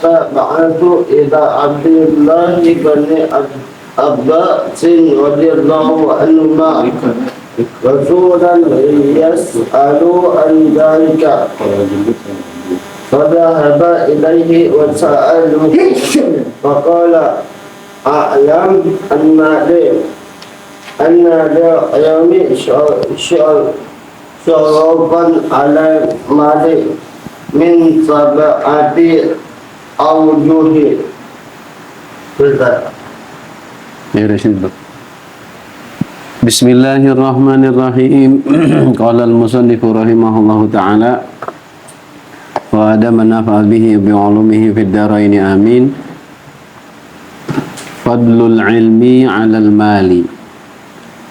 فبعثت إلى عبد الله بن عباس رضي الله عنهما رسولا يسأل عن ذلك فذهب إليه وسأله فقال أعلم أن للعلم شرفا على المال من سبعة أوجه. Bismillahirrahmanirrahim. Qala al-musannif rahimahullahu ta'ala wa adama nafa'a bihi bi 'ulumihi fid dharain amin. Fadlul ilmi 'alal mali.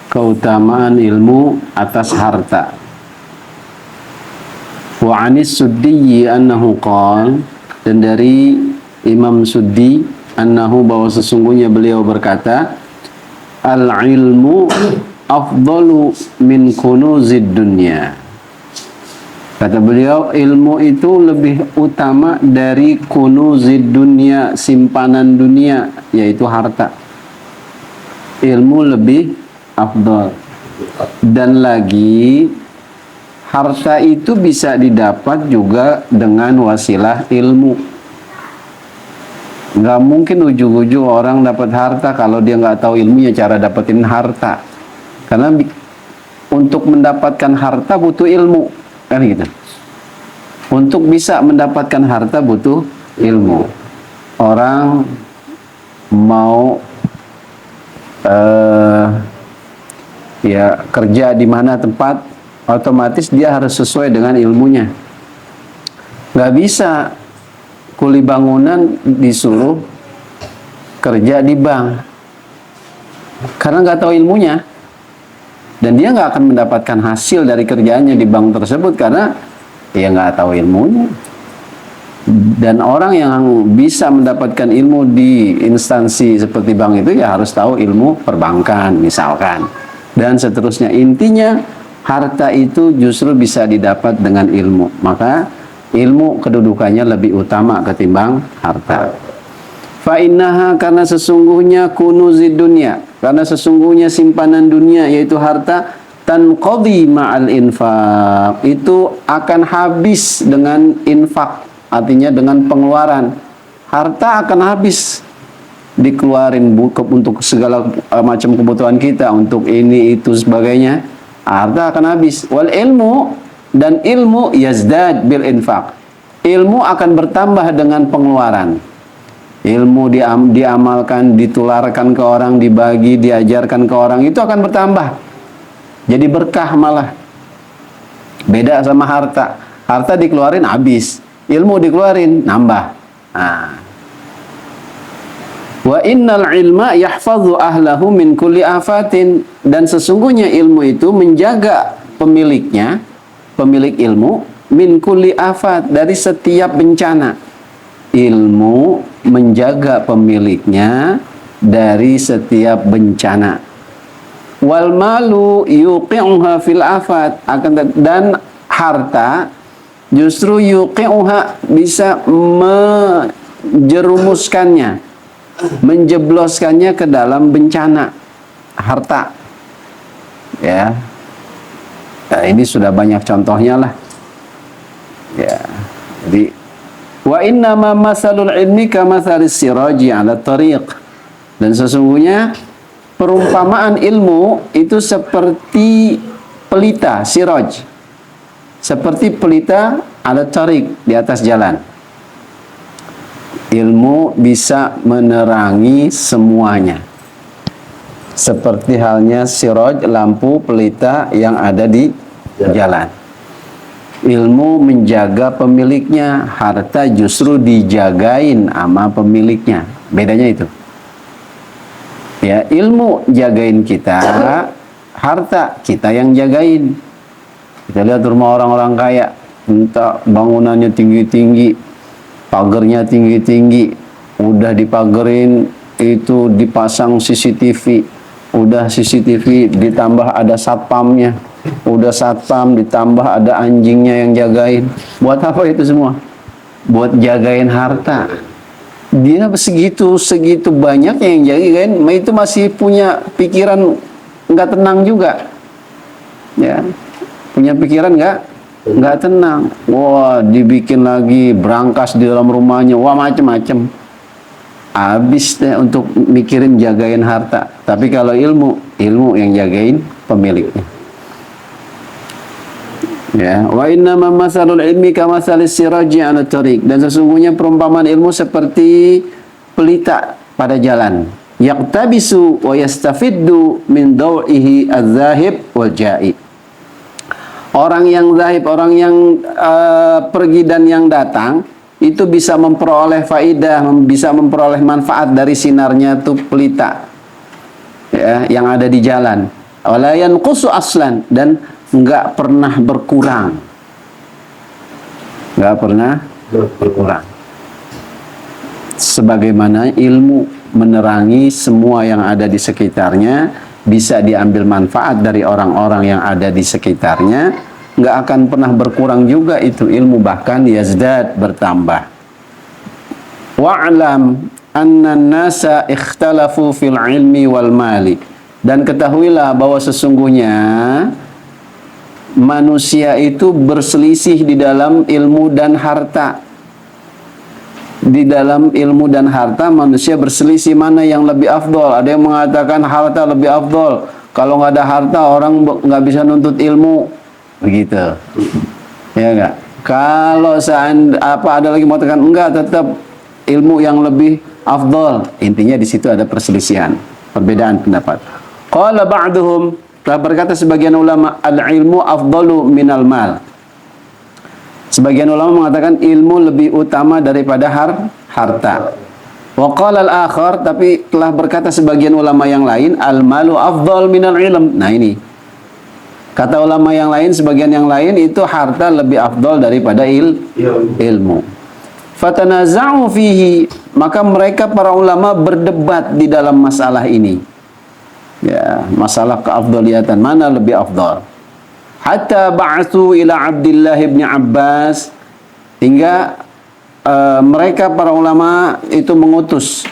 Keutamaan ilmu atas harta. Wa 'anis Suddi annahu qala, dan dari Imam Suddi annahu, bahwa sesungguhnya beliau berkata, al-ilmu afdalu min kunuzid dunya. Kata beliau, ilmu itu lebih utama dari kunuzid dunya, simpanan dunia, yaitu harta. Ilmu lebih afdal. Dan lagi, harta itu bisa didapat juga dengan wasilah ilmu. Nggak mungkin ujung-ujung orang dapat harta kalau dia nggak tahu ilmunya cara dapetin harta. Karena untuk mendapatkan harta butuh ilmu, kan gitu. Untuk bisa mendapatkan harta butuh ilmu. Orang mau ya kerja di mana tempat, otomatis dia harus sesuai dengan ilmunya. Nggak bisa kuli bangunan disuruh kerja di bank, karena nggak tahu ilmunya, dan dia nggak akan mendapatkan hasil dari kerjaannya di bank tersebut karena dia nggak tahu ilmunya. Dan orang yang bisa mendapatkan ilmu di instansi seperti bank itu ya harus tahu ilmu perbankan misalkan, dan seterusnya. Intinya harta itu justru bisa didapat dengan ilmu. Maka ilmu kedudukannya lebih utama ketimbang harta. Fa innaha, karena sesungguhnya kunuzid dunya, karena sesungguhnya simpanan dunia yaitu harta, tanqadi ma'al infaq, itu akan habis dengan infak, artinya dengan pengeluaran. Harta akan habis, dikeluarin untuk segala macam kebutuhan kita, untuk ini itu sebagainya, harta akan habis. Wal ilmu, dan ilmu yazdad bil infaq, ilmu akan bertambah dengan pengeluaran. Ilmu diamalkan, ditularkan ke orang, dibagi, diajarkan ke orang, itu akan bertambah, jadi berkah malah. Beda sama harta. Harta dikeluarin habis, ilmu dikeluarin nambah. Wa innal ilma yahfazu ahlahu min kulli afatin, dan sesungguhnya ilmu itu menjaga pemiliknya, pemilik ilmu, min kulli afat, dari setiap bencana. Ilmu menjaga pemiliknya dari setiap bencana. Wal malu yuqi'uha fil afat, dan harta justru yuqi'uha, bisa menjerumuskannya, menjebloskannya ke dalam bencana. Harta, ya. Nah, ini sudah banyak contohnya lah. Ya. Jadi wa innama masalul ilmi kamathalis siraji 'ala tariq, dan sesungguhnya perumpamaan ilmu itu seperti pelita siraj, seperti pelita 'ala tariq, di atas jalan. Ilmu bisa menerangi semuanya, seperti halnya siraj, lampu pelita yang ada di jalan. Ilmu menjaga pemiliknya, harta justru dijagain sama pemiliknya. Bedanya itu. Ya, ilmu jagain kita, harta kita yang jagain. Kita lihat rumah orang-orang kaya, entah bangunannya tinggi-tinggi, pagernya tinggi-tinggi, udah dipagerin, itu dipasang CCTV, udah CCTV ditambah ada satpamnya, udah satpam ditambah ada anjingnya yang jagain. Buat apa itu semua? Buat jagain harta. dia segitu banyak yang jadi kan, itu masih punya pikiran nggak tenang juga, ya, punya pikiran nggak tenang. Wah, dibikin lagi berangkas di dalam rumahnya, wah macem-macem. Habis deh untuk mikirin jagain harta. Tapi kalau ilmu yang jagain pemiliknya. Ya, wa inna masalul ilmi kamasalis siraji 'ala tariq, dan sesungguhnya perumpamaan ilmu seperti pelita pada jalan. Yaqtabisu wa yastafiddu min daw'ihi az-zahib wal ja'i. Orang yang zahib, orang yang pergi dan yang datang itu bisa memperoleh faidah, bisa memperoleh manfaat dari sinarnya tuh pelita, ya, yang ada di jalan. Wala yanqusu aslan, dan nggak pernah berkurang, nggak pernah berkurang. Sebagaimana ilmu menerangi semua yang ada di sekitarnya, bisa diambil manfaat dari orang-orang yang ada di sekitarnya, nggak akan pernah berkurang juga itu ilmu, bahkan yazdad, bertambah. Wa'lam anna an-nasa ikhtalafu fil ilmi wal mali, dan ketahuilah bahwa sesungguhnya manusia itu berselisih di dalam ilmu dan harta. Di dalam ilmu dan harta manusia berselisih mana yang lebih afdol. Ada yang mengatakan harta lebih afdol. Kalau nggak ada harta orang nggak bisa nuntut ilmu, begitu. Ya enggak? Kalau ada lagi mengatakan enggak, tetap ilmu yang lebih afdol. Intinya di situ ada perselisihan, perbedaan pendapat. Qala ba'duhum, telah berkata sebagian ulama, al-ilmu afdalu minal mal. Sebagian ulama mengatakan ilmu lebih utama daripada harta. Wa qala al-akhar, tapi telah berkata sebagian ulama yang lain, al-malu afdal minal ilm. Nah ini, kata ulama yang lain, sebagian yang lain itu harta lebih afdal daripada ilmu. Fatanaza'u fihi, maka mereka para ulama berdebat di dalam masalah ini. Ya, masalah keafdaliyatan mana lebih afdal. Hatta ba'atsu ila Abdullah bin Abbas, hingga mereka para ulama itu mengutus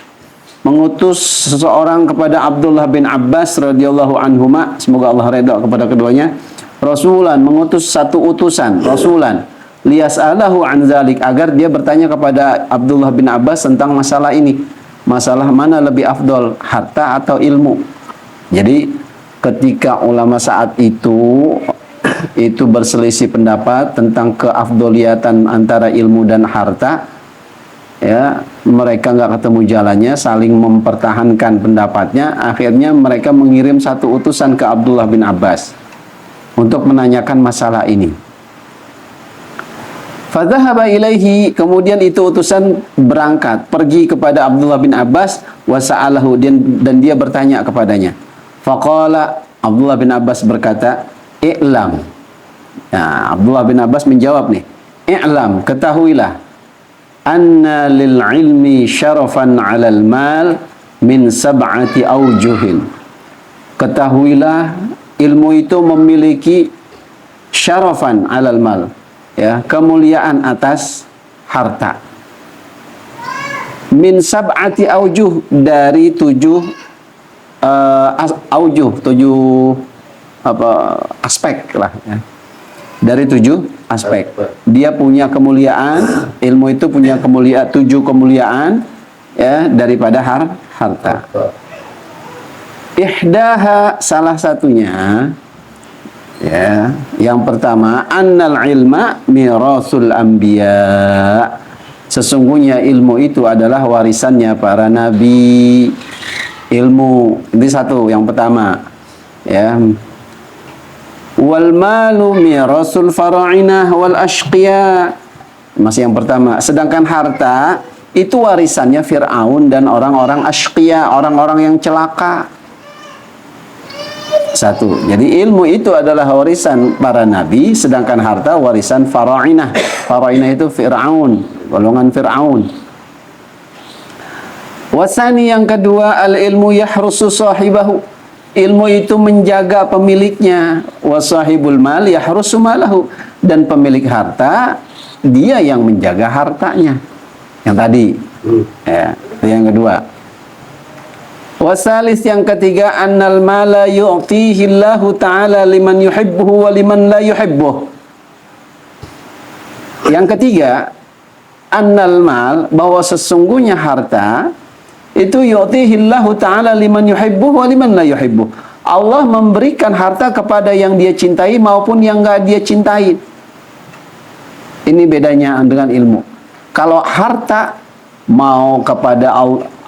seseorang kepada Abdullah bin Abbas radhiyallahu anhuma, semoga Allah redha kepada keduanya, rasulan, mengutus satu utusan, rasulan, liyas'alahu an zalik, agar dia bertanya kepada Abdullah bin Abbas tentang masalah ini. Masalah mana lebih afdal, harta atau ilmu? Jadi ketika ulama saat itu berselisih pendapat tentang keafdoliyatan antara ilmu dan harta, ya, mereka nggak ketemu jalannya, saling mempertahankan pendapatnya. Akhirnya mereka mengirim satu utusan ke Abdullah bin Abbas untuk menanyakan masalah ini. Fadhahaba ilaihi, kemudian itu utusan berangkat pergi kepada Abdullah bin Abbas, wasa'alahu, dan dia bertanya kepadanya. Faqala, Abdullah bin Abbas berkata, i'lam. Nah, Abdullah bin Abbas menjawab nih, i'lam, ketahuilah, anna lil ilmi syarafan 'alal mal min sab'ati aujuhin. Ketahuilah ilmu itu memiliki syarafan 'alal mal, ya, kemuliaan atas harta. Min sab'ati aujuh, dari tujuh aspek lah, ya. Dari 7 aspek. Dia punya kemuliaan, ilmu itu punya kemuliaan, 7 kemuliaan, ya, daripada harta. Ihdaha, salah satunya, ya, yang pertama, annal ilma mirasul anbiya. Sesungguhnya ilmu itu adalah warisannya para nabi. Ilmu ini satu, yang pertama, ya. Wal malu mirasul fara'inah wal ashqiya, masih yang pertama. Sedangkan harta itu warisannya Fir'aun dan orang-orang ashqiya, orang-orang yang celaka. Satu. Jadi ilmu itu adalah warisan para nabi, sedangkan harta warisan fara'inah. Fara'inah itu Fir'aun, golongan Fir'aun. Wasani, yang kedua, al-ilmu yahrusu sahibahu. Ilmu itu menjaga pemiliknya. Wasahibul mal yahrusu malahu. Dan pemilik harta, dia yang menjaga hartanya. Yang tadi, Ya, itu yang kedua. Wasalis yang ketiga, annal mala yu'tihi Allahu ta'ala liman yuhibbuhu wa liman la yuhibbuh. Yang ketiga, annal mal, bahwa sesungguhnya harta itu yu'tihi Allahu ta'ala liman yuhibbuhu wa liman la yuhibbuh. Allah memberikan harta kepada yang dia cintai maupun yang enggak dia cintai. Ini bedanya dengan ilmu. Kalau harta mau kepada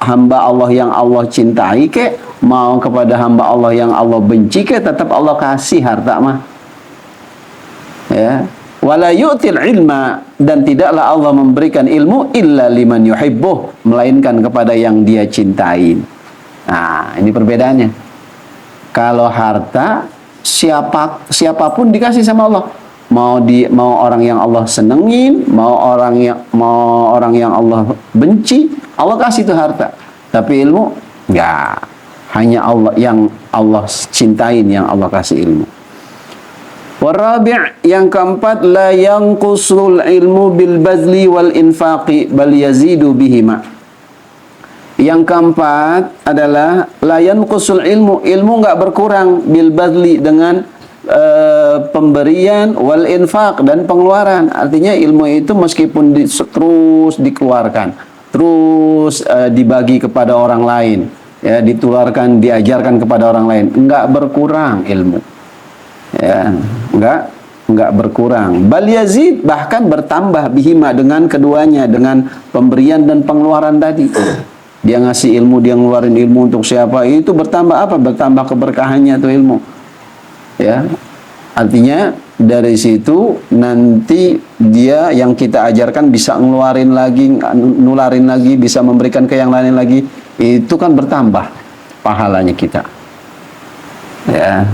hamba Allah yang Allah cintai ke, mau kepada hamba Allah yang Allah benci ke, tetap Allah kasih harta mah. Ya. Wala yu'til ilma, dan tidaklah Allah memberikan ilmu illa liman yuhibbuh, melainkan kepada yang dia cintai. Nah, ini perbedaannya. Kalau harta siapapun dikasih sama Allah. Mau orang yang Allah senengin, mau orang yang Allah benci, Allah kasih itu harta. Tapi ilmu enggak. Hanya Allah yang Allah cintain yang Allah kasih ilmu. Warabi', yang keempat, la yanqusul ilmu bil bazli wal infaqi bal yazidu bihima. Yang keempat adalah la yanqusul ilmu enggak berkurang bil bazli dengan pemberian wal infaq dan pengeluaran. Artinya ilmu itu meskipun terus dikeluarkan, terus dibagi kepada orang lain, ya, ditularkan, diajarkan kepada orang lain, enggak berkurang ilmu. Ya, enggak berkurang. Bal yazid, bahkan bertambah bihima, dengan keduanya, dengan pemberian dan pengeluaran tadi. Dia ngasih ilmu, dia ngeluarin ilmu untuk siapa, itu bertambah apa? Bertambah keberkahannya itu ilmu. Ya, artinya dari situ nanti dia yang kita ajarkan bisa ngeluarin lagi, nularin lagi, bisa memberikan ke yang lain lagi, itu kan bertambah pahalanya kita. Ya.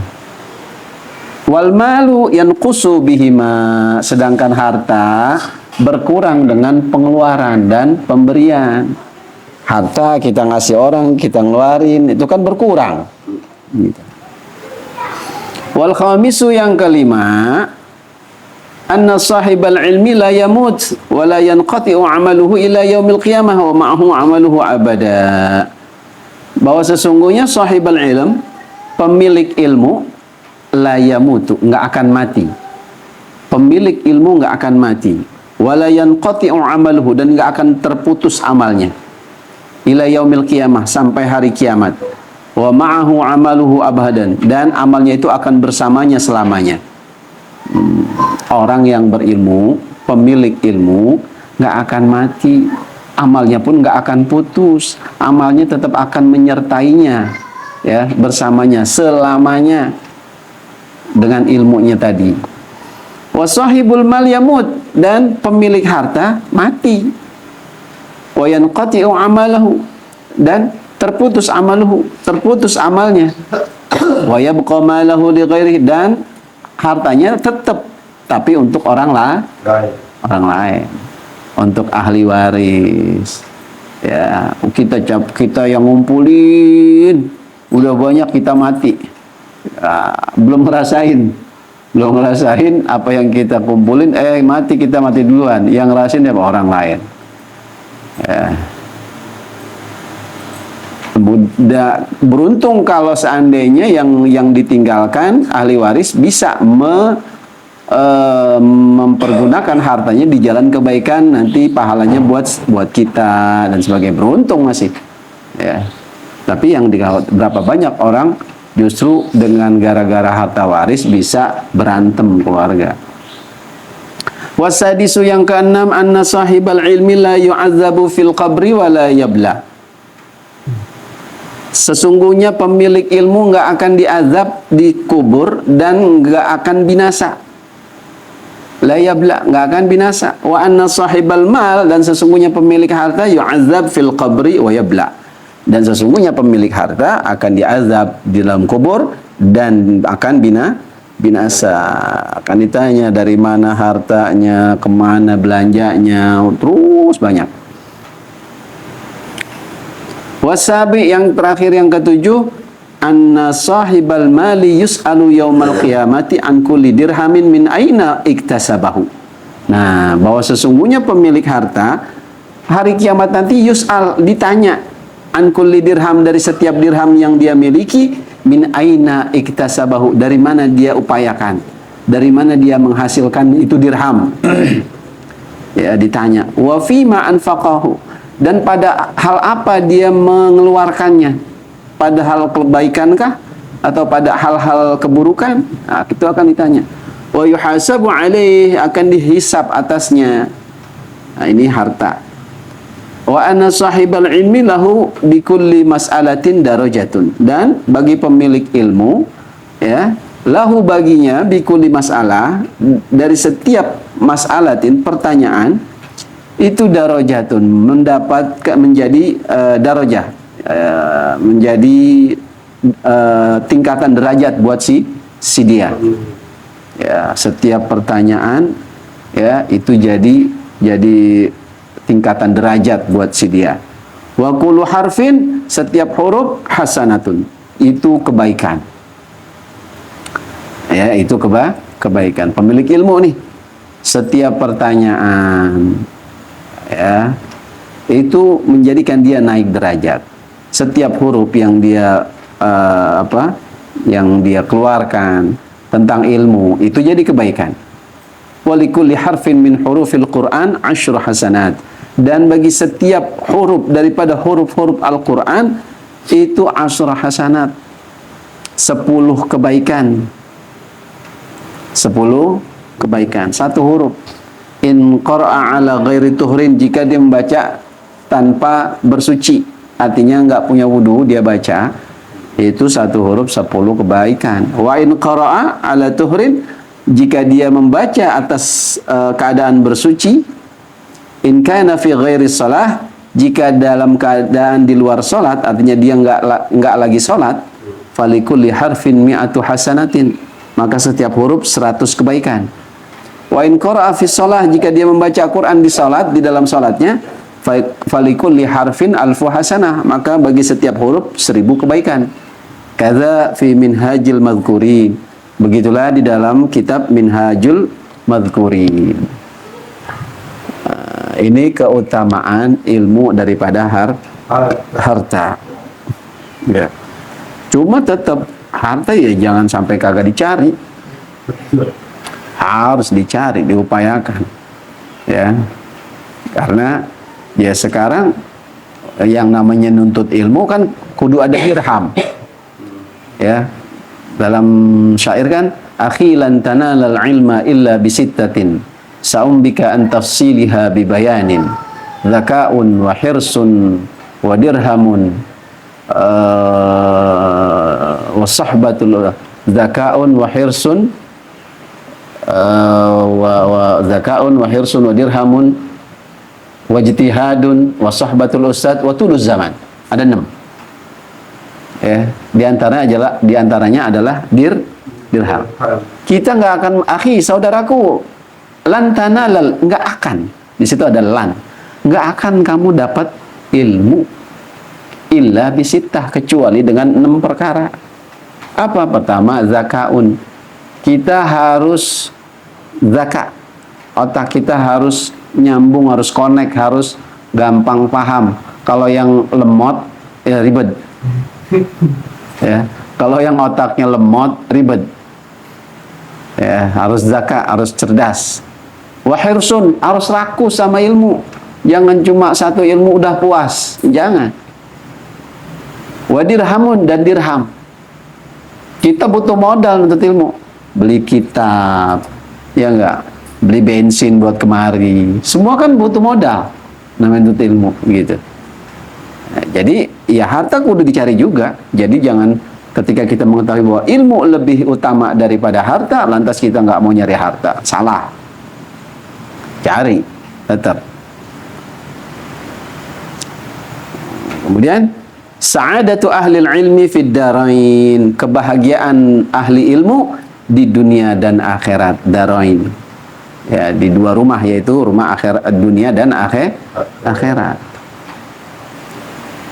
Wal malu yanqusu bihima, sedangkan harta berkurang dengan pengeluaran dan pemberian. Harta kita ngasih orang, kita ngeluarin, itu kan berkurang. Gitu. Wal khamisu, yang kelima, anna sahibal ilmi la yamut wa la yanqati'u amaluhu ila yaumil qiyamah wa ma'ahu amaluhu abada. Bahwa sesungguhnya sahibal ilm, pemilik ilmu, la yamutu, enggak akan mati. Pemilik ilmu enggak akan mati. Wa la yanqati'u amaluhu, dan enggak akan terputus amalnya. Ila yaumil qiyamah, sampai hari kiamat. Wa ma'ahu amaluhu abadan, dan amalnya itu akan bersamanya selamanya. Orang yang berilmu, pemilik ilmu, nggak akan mati, amalnya pun nggak akan putus, amalnya tetap akan menyertainya, ya, bersamanya selamanya dengan ilmunya tadi. Wa sahibul mal yamut, dan pemilik harta mati. Wa yanqati'u amalahu, dan terputus amaluhu, terputus amalnya. Wa yabqa malahu li ghairihi, dan hartanya tetap, tapi untuk orang lain, untuk ahli waris. Ya, kita yang ngumpulin udah banyak, kita mati. Ya, belum ngerasain apa yang kita kumpulin, mati, kita mati duluan. Yang ngerasain ya orang lain. Ya. Beruntung kalau seandainya yang ditinggalkan ahli waris bisa mempergunakan hartanya di jalan kebaikan, nanti pahalanya buat kita dan sebagainya. Beruntung masih, ya. Tapi yang berapa banyak orang justru dengan gara-gara harta waris bisa berantem keluarga. Wasadisu, yang keenam, anna sahibal ilmi la yu'adzabu fil qabri wa la yabla. Sesungguhnya pemilik ilmu nggak akan diazab di kubur dan nggak akan binasa. La yabla, nggak akan binasa. Wa anna sahibal mal, dan sesungguhnya pemilik harta yu'azab fil qabri wa yabla. Dan sesungguhnya pemilik harta akan diazab di dalam kubur dan akan binasa. Akan ditanya dari mana hartanya, kemana belanjanya, terus banyak. Wasabi, yang terakhir, yang ketujuh, anna sahibal mali yus'alu yaumal qiyamati an kulli dirhamin min aina iktasabahu. Nah, bahwa sesungguhnya pemilik harta hari kiamat nanti yus'al, ditanya an kulli dirham, dari setiap dirham yang dia miliki, min aina iktasabahu, dari mana dia upayakan, dari mana dia menghasilkan itu dirham. Ya, ditanya wa fima anfaqahu, dan pada hal apa dia mengeluarkannya, pada hal kebaikankah atau pada hal-hal keburukan. Nah, itu akan ditanya. Wa yuhasabu alaih, akan dihisab atasnya. Nah, ini harta. Wa anna sahibal ilmi lahu bikulli mas'alatin darajatun, dan bagi pemilik ilmu, ya, lahu baginya bikulli mas'alah, dari setiap mas'alatin pertanyaan itu darajatun, mendapat menjadi darajah, menjadi tingkatan derajat buat si dia. Ya, setiap pertanyaan, ya, itu jadi tingkatan derajat buat si dia. Wa kullu harfin, setiap huruf hasanatun, itu kebaikan. Ya, itu kebaikan. Pemilik ilmu nih, setiap pertanyaan, ya, itu menjadikan dia naik derajat. Setiap huruf yang dia yang dia keluarkan tentang ilmu, itu jadi kebaikan. Walikulli harfin min hurufil Qur'an asyru hasanat, dan bagi setiap huruf daripada huruf-huruf Al-Quran itu asyru hasanat, 10 kebaikan. 10 kebaikan, satu huruf. In qara'a ala ghairi tuhrin, jika dia membaca tanpa bersuci, artinya enggak punya wudu, dia baca, itu satu huruf 10 kebaikan. Wa in qara'a ala tuhrin, jika dia membaca atas keadaan bersuci, in kana fi ghairi shalah, jika dalam keadaan di luar salat, artinya dia enggak lagi salat, falikulli harfin mi'atu hasanatin, maka setiap huruf 100 kebaikan. Wa in qara'a fi shalah, jika dia membaca Quran di salat, di dalam salatnya, falikulli harfin alfu hasanah, maka bagi setiap huruf 1000 kebaikan. Kadza fi minhajil madhkurin, begitulah di dalam kitab Minhajul Madhkurin. Ini keutamaan ilmu daripada harta. Ya. Cuma tetap harta ya jangan sampai kagak dicari. Harus dicari, diupayakan. Ya. Karena ya sekarang yang namanya nuntut ilmu kan kudu ada dirham. Ya. Dalam syair kan, akhi lan tanalal ilma illa bisittatin sa'umbika an tafsiliha bibayanin zaka'un wa hirsun wa dirhamun wa sahbatul zaka'un wa hirsun wa zaka'un wa hirsun wa dirhamun wa ijtihadun wa sahbatul ustad wa tuluz zaman. Ada 6. Ya, diantaranya adalah dirham. Kita nggak akan, akhi, saudaraku, lan tanalal, nggak akan. Di situ ada lan. Nggak akan kamu dapat ilmu illa bisittah, kecuali dengan 6 perkara. Apa? Pertama, zakaun. Kita harus zaka. Otak kita harus nyambung, harus connect, harus gampang paham. Kalau yang lemot, ya ribet. Ya, kalau yang otaknya lemot, ribet. Ya, harus zakat, harus cerdas. Wa hirsun, harus rakus sama ilmu. Jangan cuma satu ilmu udah puas, jangan. Wa dirhamun, dan dirham. Kita butuh modal untuk ilmu. Beli kitab, ya enggak? Beli bensin buat kemari. Semua kan butuh modal namanya untuk ilmu, gitu. Nah, jadi ya harta kudu dicari juga. Jadi jangan ketika kita mengetahui bahwa ilmu lebih utama daripada harta, lantas kita nggak mau nyari harta. Salah. Cari tetap. Kemudian sa'adatu ahli ilmi fid darain, kebahagiaan ahli ilmu di dunia dan akhirat. Darain, ya, di 2 rumah, yaitu rumah akhirat, dunia dan akhirat.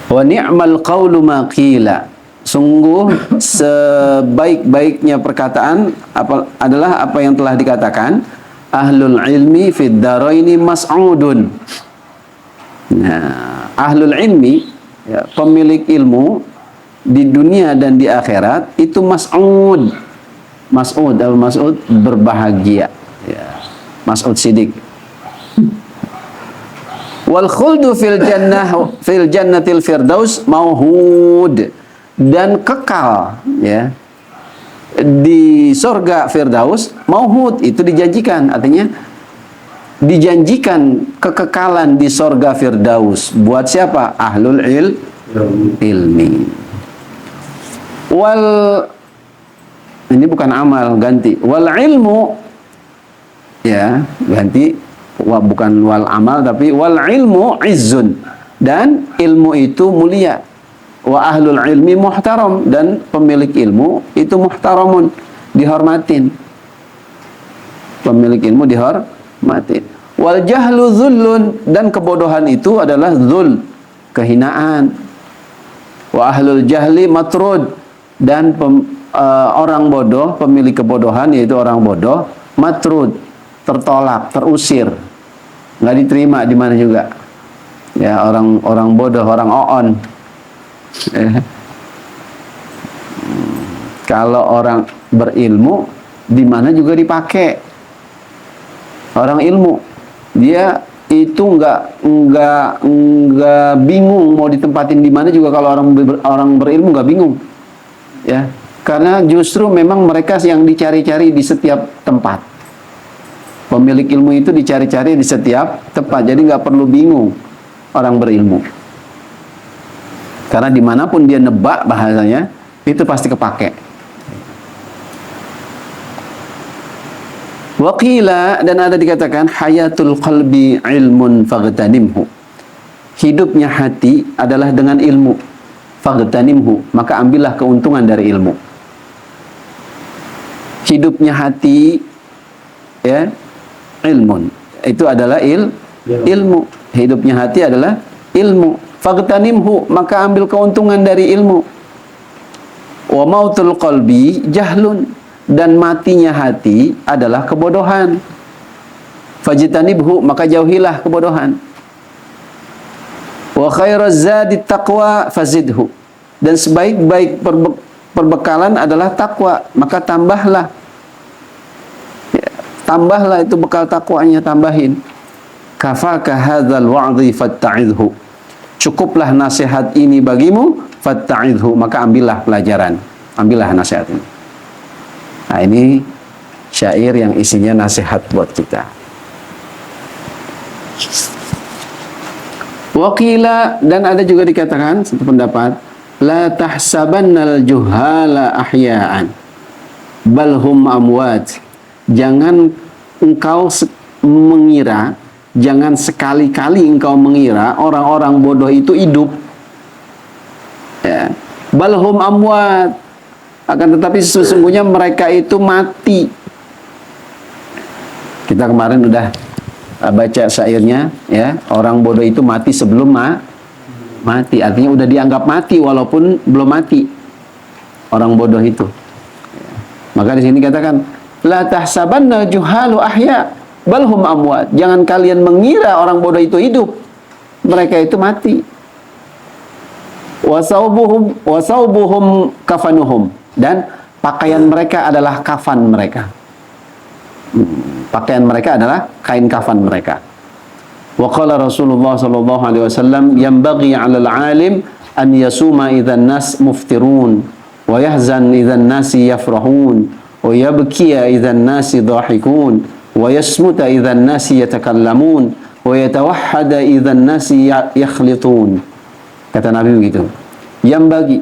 Wa ni'mal qawlu ma qila, sungguh sebaik-baiknya perkataan adalah apa yang telah dikatakan, ahlul ilmi fid daraini mas'udun. Nah, ahlul ilmi, ya, pemilik ilmu di dunia dan di akhirat itu Mas'ud. Mas'ud berbahagia. Ya. Mas'ud Siddiq. Wal khuldu fil jannatil firdaus mauhud, dan kekal, ya, di surga Firdaus. Mauhud itu dijanjikan, artinya dijanjikan kekekalan di surga Firdaus buat siapa? Ahlul ilmi. Ini bukan amal, ganti wal ilmu, ya, ganti bukan wal amal tapi wal ilmu izzun, dan ilmu itu mulia. Wa ahlul ilmi muhtaram, dan pemilik ilmu itu muhtaramun, dihormatin. Pemilik ilmu dihormatin. Wal jahlu dhullun, dan kebodohan itu adalah dhul, kehinaan. Wa ahlul jahli matrud, dan orang bodoh, pemilik kebodohan yaitu orang bodoh, matrud, tertolak, terusir, nggak diterima di mana juga. Ya, orang bodoh, orang oon. Kalau orang berilmu di mana juga dipakai. Orang ilmu dia itu nggak bingung mau ditempatin di mana juga. Kalau orang berilmu nggak bingung, ya, karena justru memang mereka yang dicari-cari di setiap tempat. Pemilik ilmu itu dicari-cari di setiap tempat, jadi nggak perlu bingung orang berilmu. Karena dimanapun dia nebak bahasanya, itu pasti kepake. Waqila, dan ada dikatakan hayatul qalbi ilmun faghtanimhu. Hidupnya hati adalah dengan ilmu. Faghtanimhu, maka ambillah keuntungan dari ilmu. Hidupnya hati, ya, ilmun. Itu adalah ilmu. Hidupnya hati adalah ilmu. Faghtanimhu, maka ambil keuntungan dari ilmu. Wa mautul qalbi jahlun, dan matinya hati adalah kebodohan. Fajtanibhu, maka jauhilah kebodohan. Wa khairaz zadi taqwa fazidhu, dan sebaik-baik perbekalan adalah takwa, maka tambahlah. Ya, tambahlah itu bekal takwanya, tambahin. Kafaka hadzal wa'dhi fatta'idhu, cukuplah nasihat ini bagimu, fatta'idhu, maka ambillah pelajaran, ambillah nasihat ini. Nah, ini syair yang isinya nasihat buat kita. Waqila, dan ada juga dikatakan satu pendapat, la tahsabannal juhala ahya'an bal hum amwat, jangan engkau mengira, jangan sekali-kali engkau mengira orang-orang bodoh itu hidup. Ya. Balhum amwat, akan tetapi sesungguhnya mereka itu mati. Kita kemarin udah baca syairnya, ya, orang bodoh itu mati sebelum mati, artinya udah dianggap mati walaupun belum mati orang bodoh itu. Maka di sini katakan la tahsabanna juhalu ahya balhum amwat, jangan kalian mengira orang bodoh itu hidup, mereka itu mati. Wasaubuhum kafanuhum, dan pakaian mereka adalah kafan mereka. Pakaian mereka adalah kain kafan mereka. Wa qala Rasulullah sallallahu alaihi wasallam, yanbaghi 'alal 'alim an yasuma idzan nas muftirun wa yahzan idzan nasi yafrahun wa yabkiya idzan nasi dhahikun wa yasmuta idzan nasi yatakallamun wa yatawahhada idzan nasi yakhlitun. Kata Nabi begitu. Yang bagi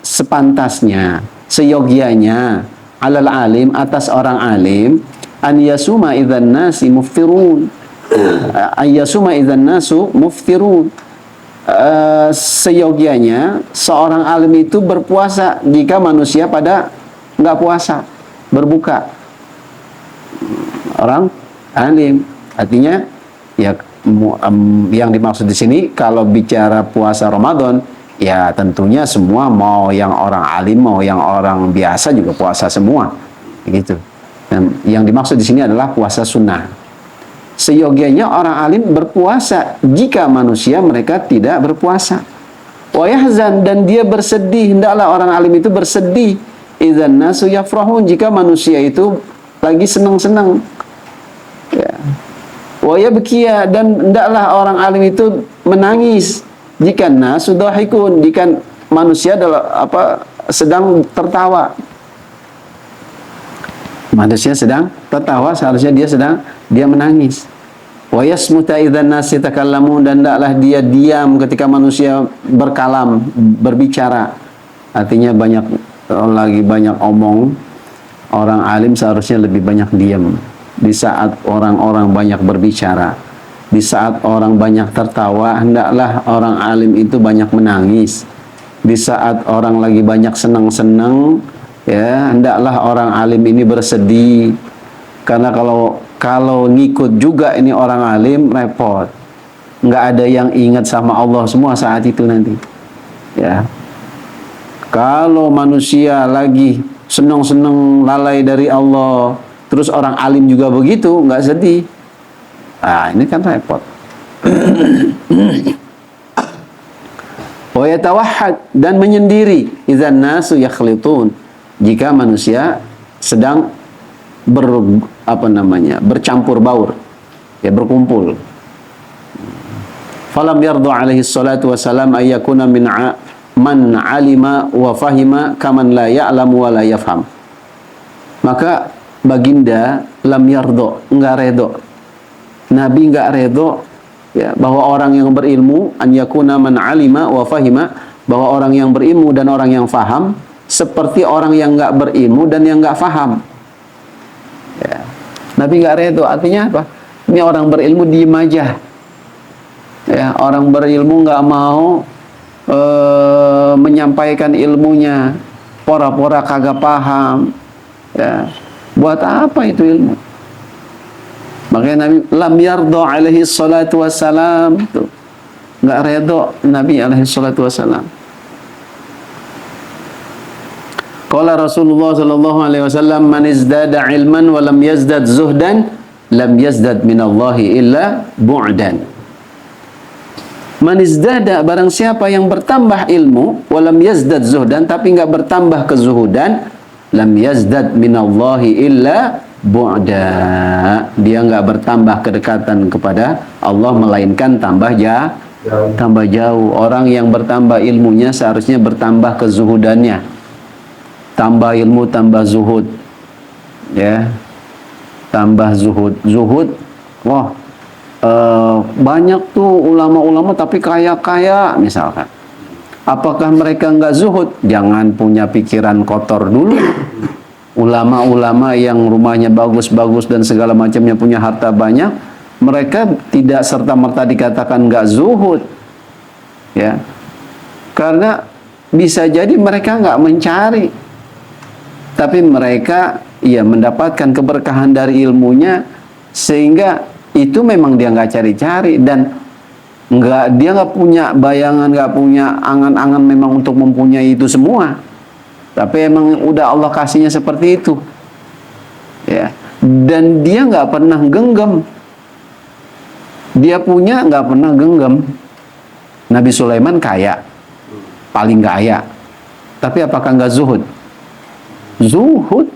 sepantasnya, seyogianya, alal alim, atas orang alim, an yasuma idzan nasi muftirun. An yasuma idzan nasu muftirun. Seyogianya seorang alim itu berpuasa jika manusia pada nggak puasa, berbuka. Orang alim, artinya ya, yang dimaksud di sini kalau bicara puasa Ramadan, ya tentunya semua, mau yang orang alim mau yang orang biasa juga puasa semua, gitu. Dan yang dimaksud di sini adalah puasa sunnah. seyogianya orang alim berpuasa jika manusia mereka tidak berpuasa. Wa yahzan, dan dia bersedih, hendaklah orang alim itu bersedih idzan nasu yafrahun, jika manusia itu lagi senang-senang. Ya. Wa yabkiya, dan hendaklah orang alim itu menangis jika nasu dhahikun, jika manusia adalah sedang tertawa. Manusia sedang tertawa, seharusnya dia menangis. Wa yasmuta idzan nas yatakallamun, dan hendaklah dia diam ketika manusia berkalam, berbicara. Artinya lagi banyak omong. Orang alim seharusnya lebih banyak diam. Di saat orang-orang banyak berbicara, di saat orang banyak tertawa, hendaklah orang alim itu banyak menangis. Di saat orang lagi banyak senang-senang, ya, hendaklah orang alim ini bersedih. Karena kalau ngikut juga ini orang alim, repot. Nggak ada yang ingat sama Allah semua saat itu nanti. Ya. Kalau manusia lagi senang-senang lalai dari Allah, terus orang alim juga begitu, nggak sedih. Ini kan repot. Wa yatawahhad, dan menyendiri idzan nasu yakhlitun, jika manusia sedang bercampur baur, ya, berkumpul. Falam yardu alaihi salatu wassalam ayyakuna man alima wa fahima kaman la ya'lamu wa la yafham. Maka baginda lam yardo, enggak redo, Nabi enggak redo, ya, bahwa orang yang berilmu, an yakuna man alima wa fahima, bahwa orang yang berilmu dan orang yang faham seperti orang yang enggak berilmu dan yang enggak faham. Ya. Nabi enggak redo, artinya apa? Ini orang berilmu diem aja. Ya, orang berilmu enggak mau menyampaikan ilmunya, pora-pora kagak paham. Ya. Buat apa itu ilmu? Makanya Nabi lam yardo alaihi salatu wassalam, nggak redo Nabi alaihi salatu wassalam. Qala Rasulullah sallallahu alaihi wasallam, man izdada ilman wa lam yazdad zuhdan lam yazdad minallahi illa bu'dan. Man izdada, barang siapa yang bertambah ilmu, wa lam yazdad zuhdan, tapi nggak bertambah kezuhudan, lam yazdad minallahi illa bu'da, dia nggak bertambah kedekatan kepada Allah, melainkan tambah jauh. Orang yang bertambah ilmunya seharusnya bertambah kezuhudannya. Tambah ilmu, tambah zuhud, ya, tambah zuhud. Wah, banyak tuh ulama-ulama tapi kaya-kaya misalkan. Apakah mereka nggak zuhud? Jangan punya pikiran kotor dulu. Ulama-ulama yang rumahnya bagus-bagus dan segala macamnya, punya harta banyak, mereka tidak serta-merta dikatakan nggak zuhud, ya, karena bisa jadi mereka nggak mencari, tapi mereka ya mendapatkan keberkahan dari ilmunya, sehingga itu memang dia nggak cari-cari, dan dia nggak punya bayangan, nggak punya angan-angan memang untuk mempunyai itu semua. Tapi emang udah Allah kasihnya seperti itu, ya. Dan dia nggak pernah genggam. Dia punya nggak pernah genggam. Nabi Sulaiman kaya, paling kaya. Tapi apakah nggak zuhud? Zuhud.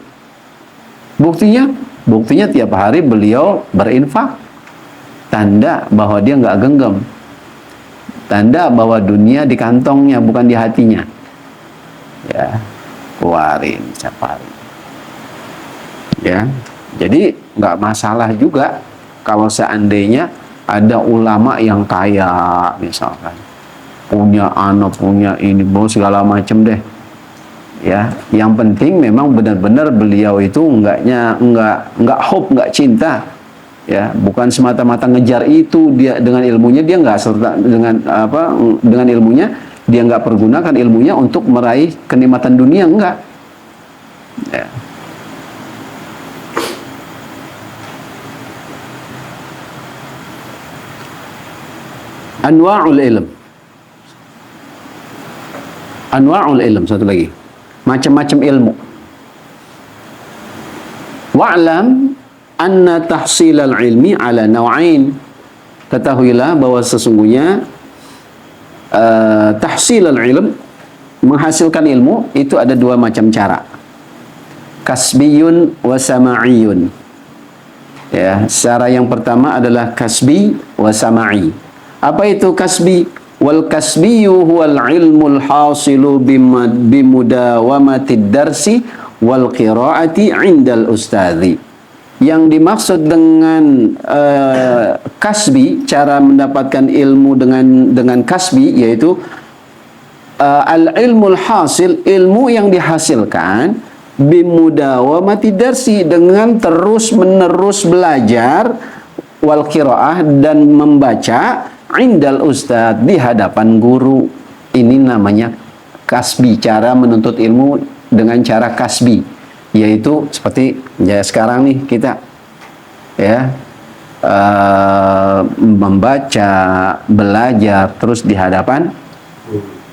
Buktinya tiap hari beliau berinfak. Tanda bahwa dia nggak genggam. Tanda bahwa dunia di kantongnya, bukan di hatinya. Ya. Keluarin setiap hari, ya. Jadi nggak masalah juga kalau seandainya ada ulama yang kaya misalkan, punya anak, punya ini, segala macam deh, ya. Yang penting memang benar-benar beliau itu nggak hope, nggak cinta, ya, bukan semata-mata ngejar itu. Dia dengan ilmunya dia nggak serta dengan ilmunya dia nggak pergunakan ilmunya untuk meraih kenikmatan dunia, enggak, ya. Anwa'ul ilm, satu lagi, macam-macam ilmu. Wa'lam, anna tahsilal ilmi ala naw'ain. Ketahuilah bahwa sesungguhnya tahsilal ilm, menghasilkan ilmu itu ada dua macam cara. Kasbiyun wa sama'iyun. Ya, cara yang pertama adalah kasbi wa sama'i. Apa itu kasbi? Wal kasbiyu huwal ilmul hasilu bimudawamatid darsi wal qiraati 'indal ustadzi. Yang dimaksud dengan kasbi, cara mendapatkan ilmu dengan kasbi, yaitu al-ilmul hasil, ilmu yang dihasilkan bimudawamati darsi, dengan terus-menerus belajar, wal qiraah, dan membaca, indal ustadz, di hadapan guru. Ini namanya kasbi, cara menuntut ilmu dengan cara kasbi, yaitu seperti ya sekarang nih kita ya membaca, belajar terus di hadapan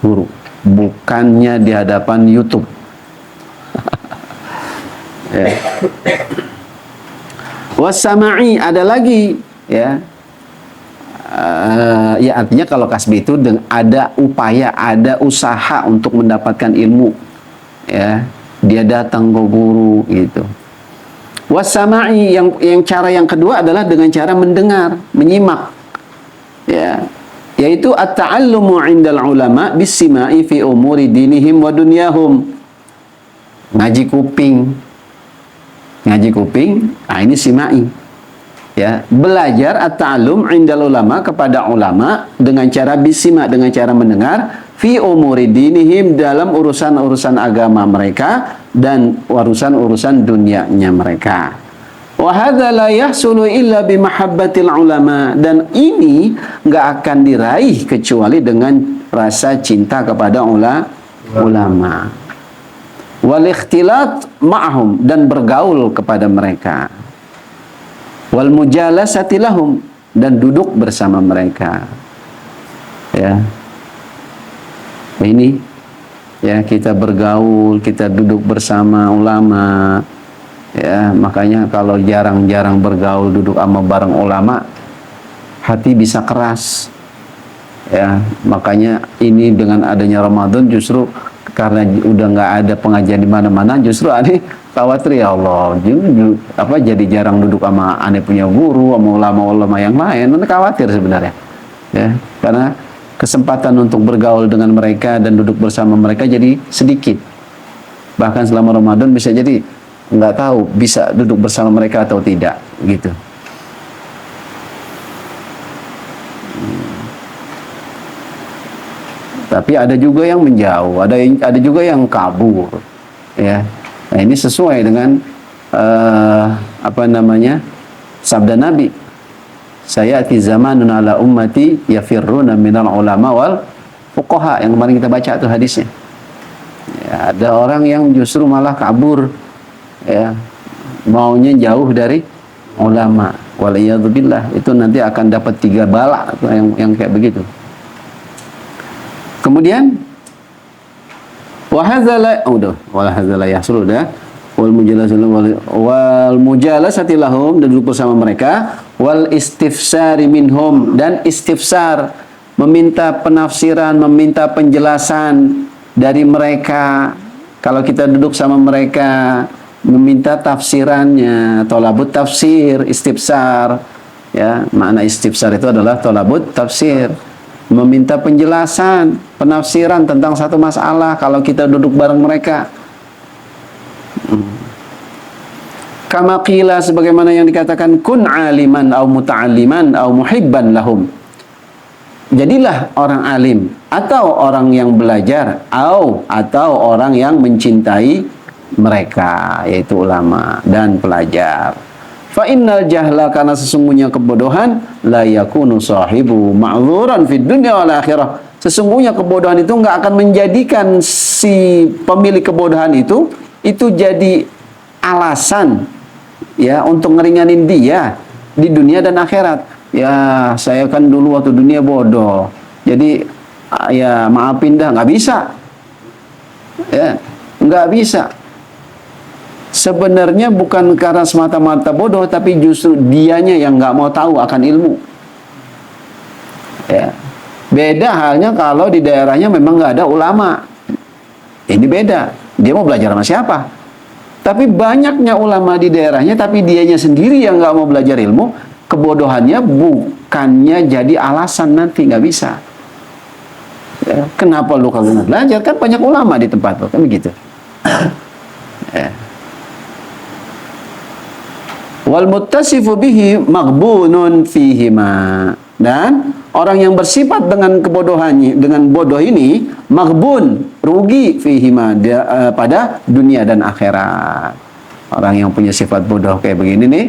guru, bukannya di hadapan YouTube. Ya. Wasama'i, ada lagi ya. Ya artinya kalau kasbi itu ada upaya, ada usaha untuk mendapatkan ilmu. Ya, dia datang ke guru gitu. Wasama'i, yang cara yang kedua adalah dengan cara mendengar, menyimak. Ya, yaitu at-ta'allumu 'indal ulama bis-sima'i fi umuri dinihim wa dunyahum. Ngaji kuping, nah ini sima'i. Ya, belajar at-ta'allum 'indal ulama, kepada ulama dengan cara bisima, dengan cara mendengar, fi umuri dinihim, dalam urusan-urusan agama mereka dan urusan-urusan dunianya mereka. Wa hadza la yahsulu illa bi mahabbatil ulama, dan ini enggak akan diraih kecuali dengan rasa cinta kepada ulama. Wal ikhtilat ma'hum, dan bergaul kepada mereka. Wal mujalasati lahum, dan duduk bersama mereka. Ya. Ini ya, kita bergaul, kita duduk bersama ulama. Ya, makanya kalau jarang-jarang bergaul, duduk sama bareng ulama, hati bisa keras. Ya, makanya ini dengan adanya Ramadan, justru karena udah nggak ada pengajian di mana-mana, justru aneh khawatir, ya Allah, jadi jarang duduk sama aneh punya guru, sama ulama-ulama yang lain. Aneh khawatir sebenarnya. Ya, karena kesempatan untuk bergaul dengan mereka dan duduk bersama mereka jadi sedikit. Bahkan selama Ramadan bisa jadi nggak tahu bisa duduk bersama mereka atau tidak, gitu. Tapi ada juga yang menjauh, ada juga yang kabur, ya. Nah, ini sesuai dengan sabda Nabi. Sayati zamanun ala ummati yafirruna minal ulama wal fuqaha, yang kemarin kita baca tuh hadisnya. Ya, ada orang yang justru malah kabur, ya, maunya jauh dari ulama. Waliyadzubillah, itu nanti akan dapat 3 bala yang kayak begitu. Kemudian wahadzala yahsul, wal mujalasati lahum, dan duduk bersama mereka, wal istifsari minhum, dan istifsar, meminta penafsiran, meminta penjelasan dari mereka. Kalau kita duduk sama mereka, meminta tafsirannya, tolabut tafsir, istifsar. Ya, makna istifsar itu adalah tolabut tafsir, meminta penjelasan, penafsiran tentang satu masalah kalau kita duduk bareng mereka. Kama qila, sebagaimana yang dikatakan, kun aliman au muta'alliman au muhibban lahum. Jadilah orang alim, atau orang yang belajar, atau orang yang mencintai mereka, yaitu ulama dan pelajar. Fa innal jahla, karena sesungguhnya kebodohan, la yakunu sahibu ma'dzuran fid dunya wal akhirah. Sesungguhnya kebodohan itu enggak akan menjadikan si pemilik kebodohan itu jadi alasan, ya, untuk ngeringanin dia di dunia dan akhirat. Ya, saya kan dulu waktu dunia bodoh, jadi ya maafin dah, nggak bisa. Ya, nggak bisa. sebenarnya bukan karena semata-mata bodoh, tapi justru dianya yang nggak mau tahu akan ilmu. Ya. Beda halnya kalau di daerahnya memang nggak ada ulama. Ini beda. Dia mau belajar sama siapa? Tapi banyaknya ulama di daerahnya, tapi dianya sendiri yang nggak mau belajar ilmu. Kebodohannya bukannya jadi alasan nanti nggak bisa. Ya. Kenapa lu kagak belajar? Kan banyak ulama di tempat lu, kan begitu. Ya. Wal muttasifu bihi maghbunun fihima. Dan orang yang bersifat dengan kebodohannya, dengan bodoh ini, maghbun, rugi fihima, pada dunia dan akhirat. Orang yang punya sifat bodoh kayak begini nih,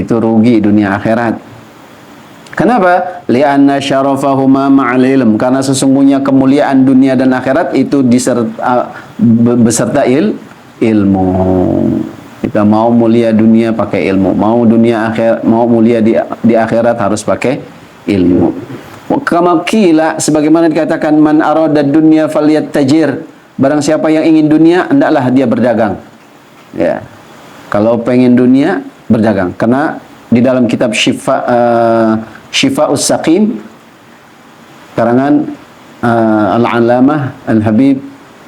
itu rugi dunia akhirat. Kenapa? Li'anna syarafahuma ma'al ilm. Karena sesungguhnya kemuliaan dunia dan akhirat itu beserta ilmu. Kita mau mulia dunia pakai ilmu, mau mulia di akhirat harus pakai ilmu. Kama qila, sebagaimana dikatakan, man arada dunya falyattajir. Barang siapa yang ingin dunia, hendaklah dia berdagang. Ya. Kalau pengen dunia, berdagang. Karena di dalam kitab Syifa'us Saqim karangan Al-Alamah Al-Habib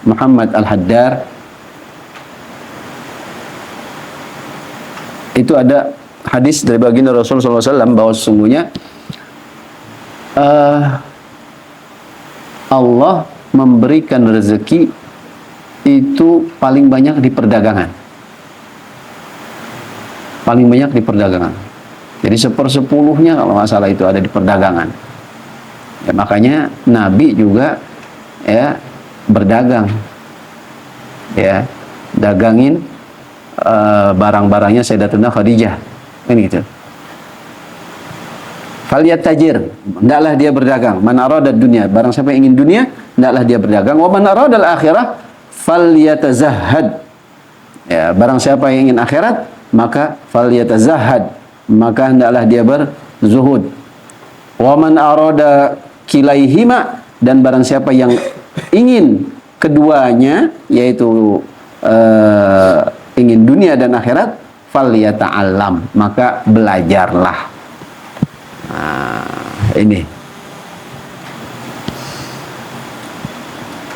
Muhammad Al-Haddar, itu ada hadis dari baginda Rasulullah SAW bahwa sesungguhnya Allah memberikan rezeki itu paling banyak di perdagangan. Paling banyak di perdagangan. Jadi 1/10-nya kalau nggak salah itu ada di perdagangan. Ya, makanya Nabi juga ya berdagang. Ya, dagangin barang-barangnya Sayyidatuna Khadijah. Kan gitu. Falyattajir, hendaklah dia berdagang. Man arada dunya, barang siapa yang ingin dunia, hendaklah dia berdagang. Wa man arada al-akhirah falyatazahhad. Ya, barang siapa yang ingin akhirat, maka falyatazahhad, maka hendaklah dia berzuhud. Wa man arada kilaihima, dan barang siapa yang ingin keduanya, yaitu ingin dunia dan akhirat, falyata'allam, maka belajarlah. Ini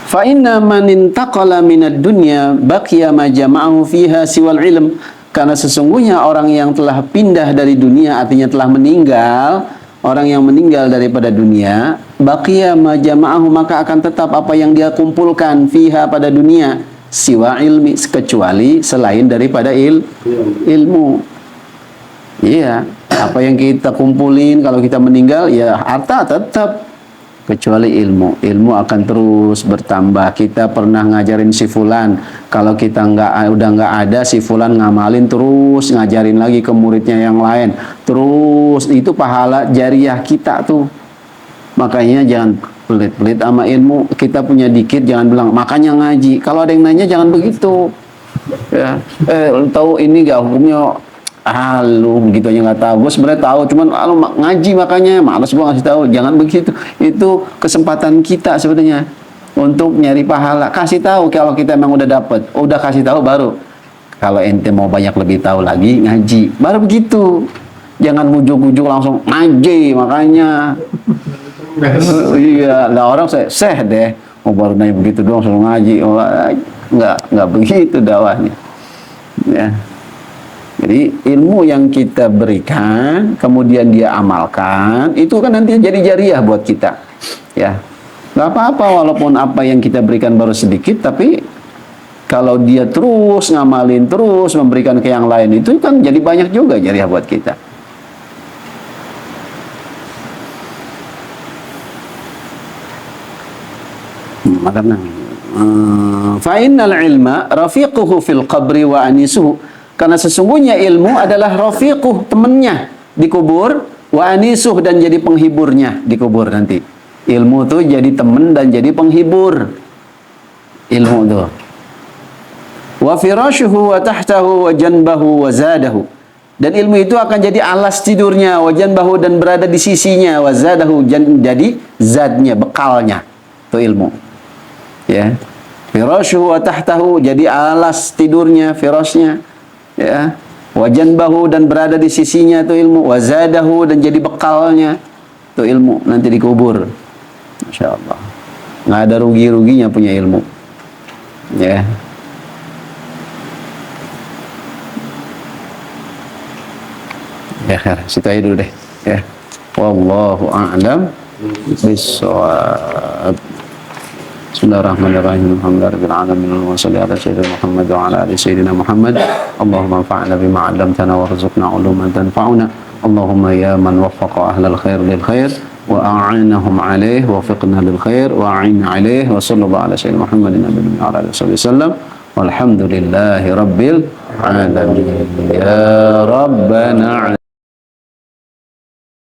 fa inna man intaqala minad dunya baqiya ma jama'ahu fiha siwal ilm. Karena sesungguhnya orang yang telah pindah dari dunia, artinya telah meninggal, orang yang meninggal daripada dunia, baqiya ma jama'ahu, maka akan tetap apa yang dia kumpulkan fiha pada dunia, siwa ilmi, kecuali selain daripada ilmu. Iya, apa yang kita kumpulin kalau kita meninggal, ya harta tetap, kecuali ilmu. Ilmu akan terus bertambah. Kita pernah ngajarin si fulan, kalau kita udah nggak ada, si fulan ngamalin terus, ngajarin lagi ke muridnya yang lain, terus itu pahala jariah kita tuh. Makanya jangan pelit-pelit sama ilmu. Kita punya dikit, jangan bilang makanya ngaji. Kalau ada yang nanya jangan begitu. Ya, tahu ini gak hukumnya? Lu begitu aja nggak tahu. Gue sebenarnya tahu, cuman lu ngaji makanya malas gue ngasih tahu. Jangan begitu. Itu kesempatan kita sebenarnya untuk nyari pahala. Kasih tahu kalau kita emang udah dapet, udah kasih tahu baru. Kalau ente mau banyak lebih tahu lagi, ngaji. Baru begitu. Jangan mujuk-mujuk langsung ngaji makanya. Iya, lah orang seh deh. Mau baru nanya begitu doang suruh ngaji. Oh, nggak begitu dakwahnya. Ya. Jadi ilmu yang kita berikan, kemudian dia amalkan, itu kan nanti jadi jariah buat kita. Ya, nggak apa-apa walaupun apa yang kita berikan baru sedikit, tapi kalau dia terus ngamalin, terus memberikan ke yang lain, itu kan jadi banyak juga jariah buat kita. Fa innal ilma rafiquhu fil qabri wa anisuhu. Karena sesungguhnya ilmu adalah rafiquh, temannya di kubur, wa anisuh, dan jadi penghiburnya di kubur nanti. Ilmu tuh jadi teman dan jadi penghibur. Ilmu tuh. Wa firashuhu wa tahtahu wa janbahu wa zadahu. Dan ilmu itu akan jadi alas tidurnya, wa janbahu, dan berada di sisinya, wa zadahu, jadi zadnya, bekalnya. Itu ilmu. Ya. Firashuhu wa tahtahu, jadi alas tidurnya, firasnya. ya, wajan bahu dan berada di sisinya itu ilmu, wazadahu dan jadi bekalnya itu ilmu nanti dikubur. Masya Allah, nggak ada rugi-ruginya punya ilmu, ya. Ya, situ aja dulu deh, ya. Wallahu a'lam bissawab. Bismillahirrahmanirrahim. Alhamdulillahirabbil alamin wa shalli ala sayyidina Muhammad wa ala ali sayyidina Muhammad. Allahumma anfa'na bima 'allamtana warzuqna 'uluman tanfa'una. Allahumma ya man waffaqa ahlal khair lil khair wa a'inahum 'alayhi wa waffiqna lil khair wa a'in 'alayhi wa sallallahu ala sayyidina Muhammadin nabiyina wa ala alihi wasallam. Walhamdulillahi rabbil alamin. Ya rabbana